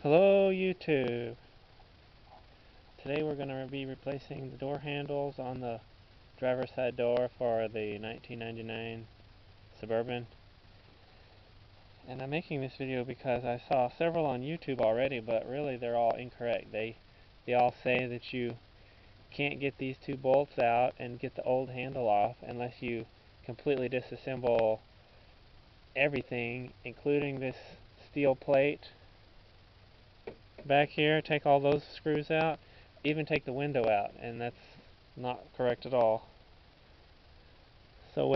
Hello YouTube. Today we're going to be replacing the door handles on the driver's side door for the 1999 Suburban. And I'm making this video because I saw several on YouTube already, but really they're all incorrect. They all say that you can't get these two bolts out and get the old handle off unless you completely disassemble everything, including this steel plate back here. Take all those screws out, even take the window out, and that's not correct at all. So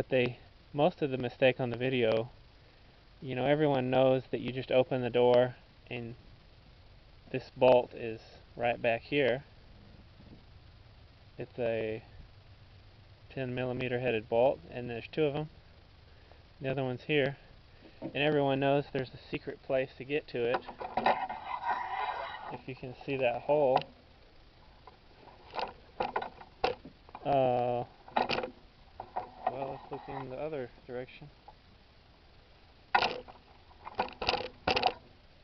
most of the mistake on the video, everyone knows that you just open the door and this bolt is right back here. It's a 10mm headed bolt, and there's two of them. The other one's here, and everyone knows there's a secret place to get to it. If you can see that hole. Well, let's look in the other direction.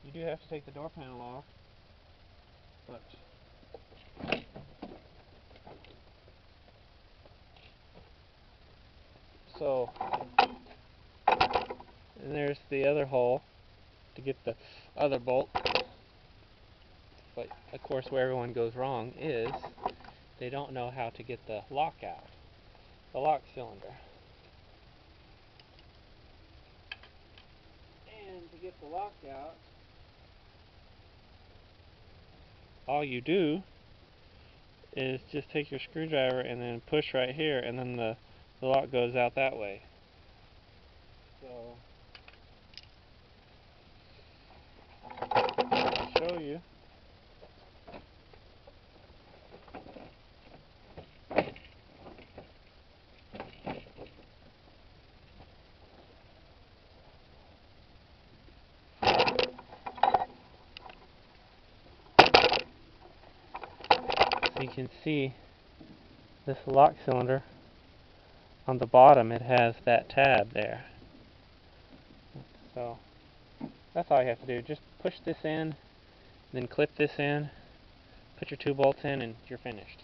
You do have to take the door panel off, but and there's the other hole to get the other bolt. But of course, where everyone goes wrong is they don't know how to get the lock out, the lock cylinder. And to get the lock out, all you do is just take your screwdriver and then push right here, and then the lock goes out that way. So I'll show you. So you can see this lock cylinder on the bottom, it has that tab there. So that's all you have to do. Just push this in, then clip this in, put your two bolts in, and you're finished.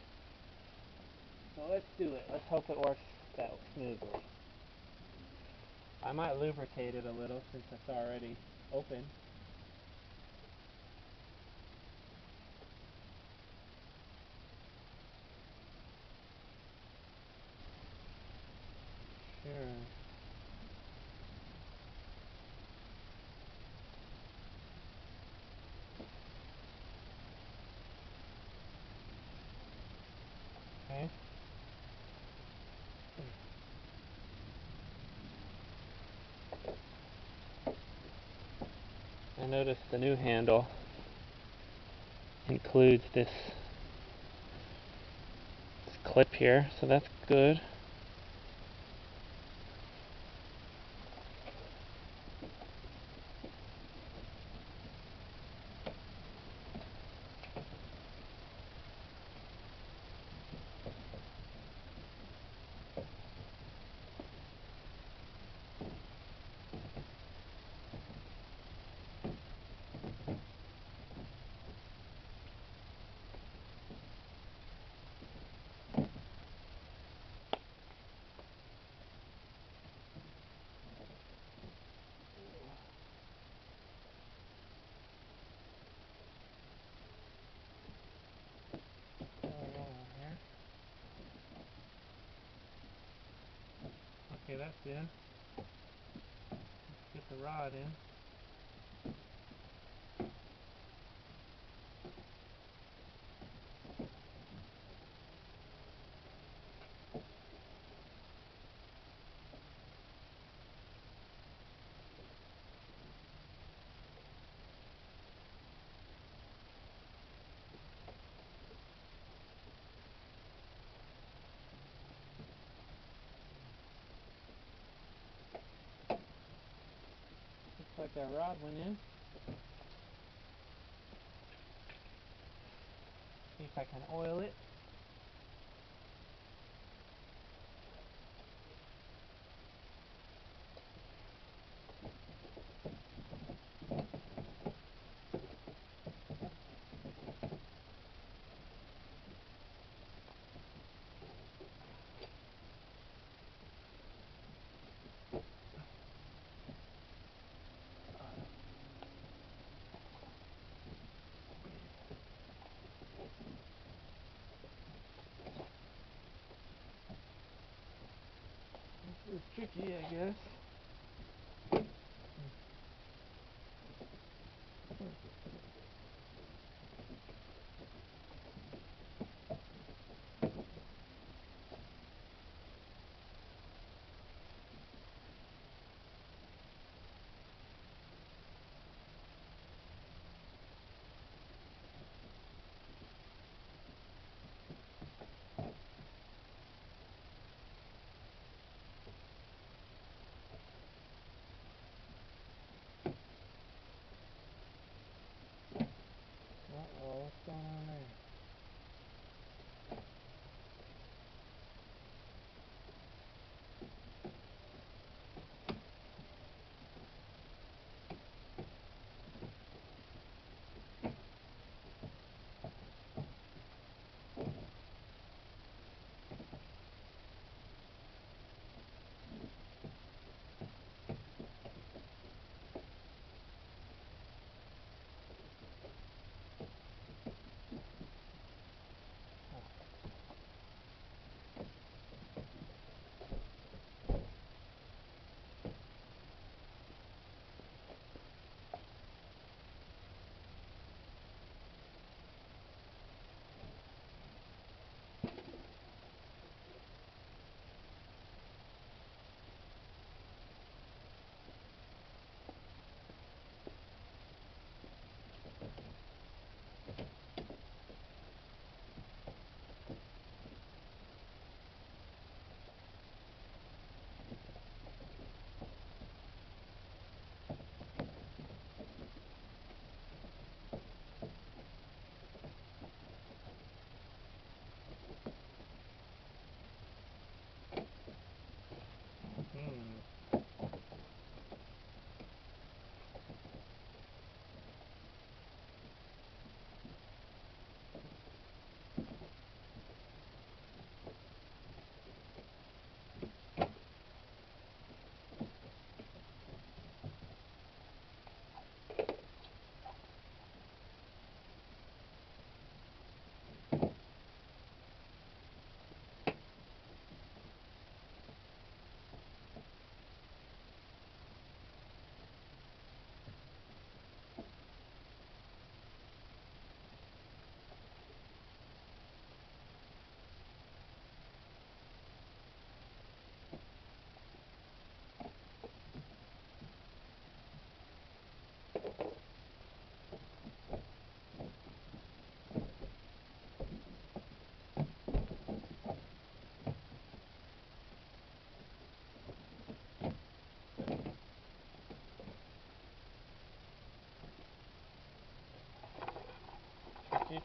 So let's do it. Let's hope it works that smoothly. I might lubricate it a little since it's already open. Sure. Okay. I noticed the new handle includes this clip here, so that's good. Okay, that's in. Let's get the rod in. Looks like that rod went in. See if I can oil it. It's tricky, I guess. Uh-oh, what's going on there?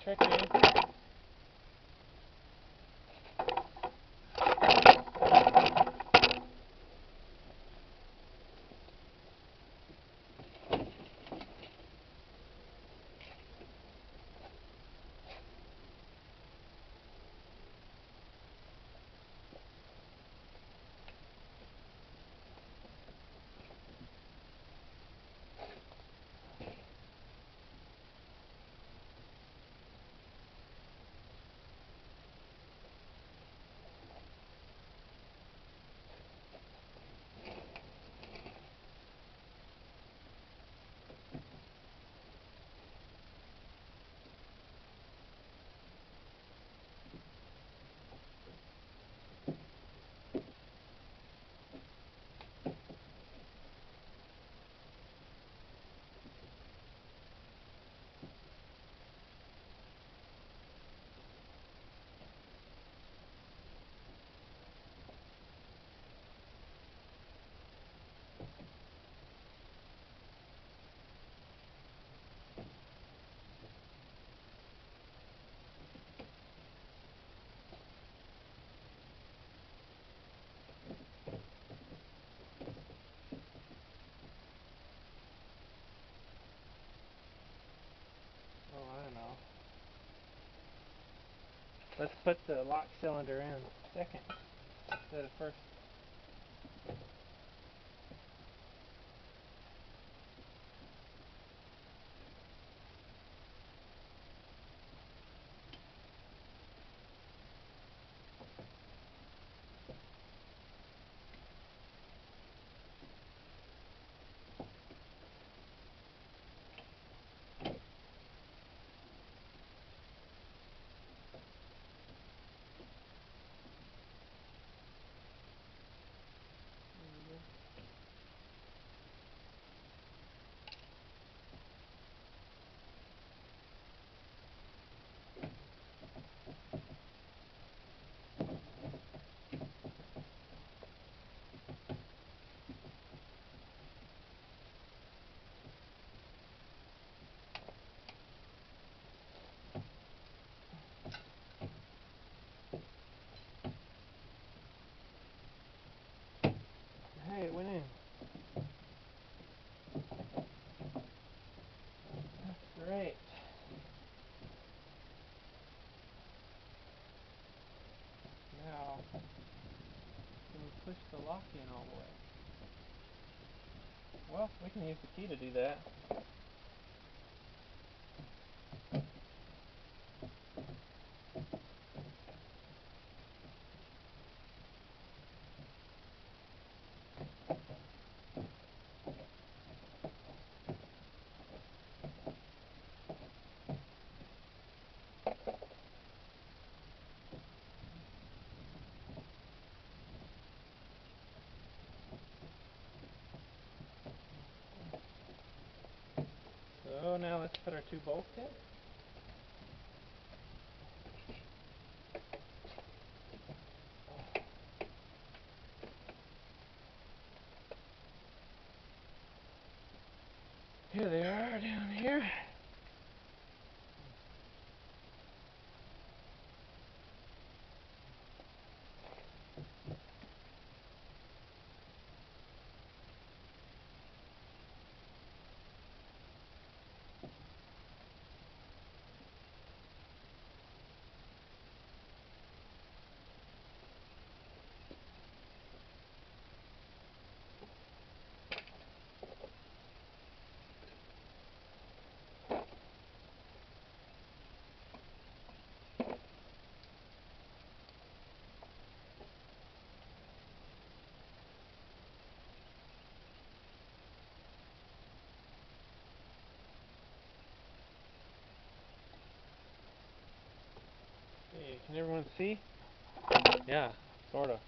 Tricky. Oh, I don't know. Let's put the lock cylinder in second instead of first. lock in all the way. Well, we can use the key to do that. So now let's put our 2 bolts in. Here they are down here. Hey, can everyone see? Yeah, sort of.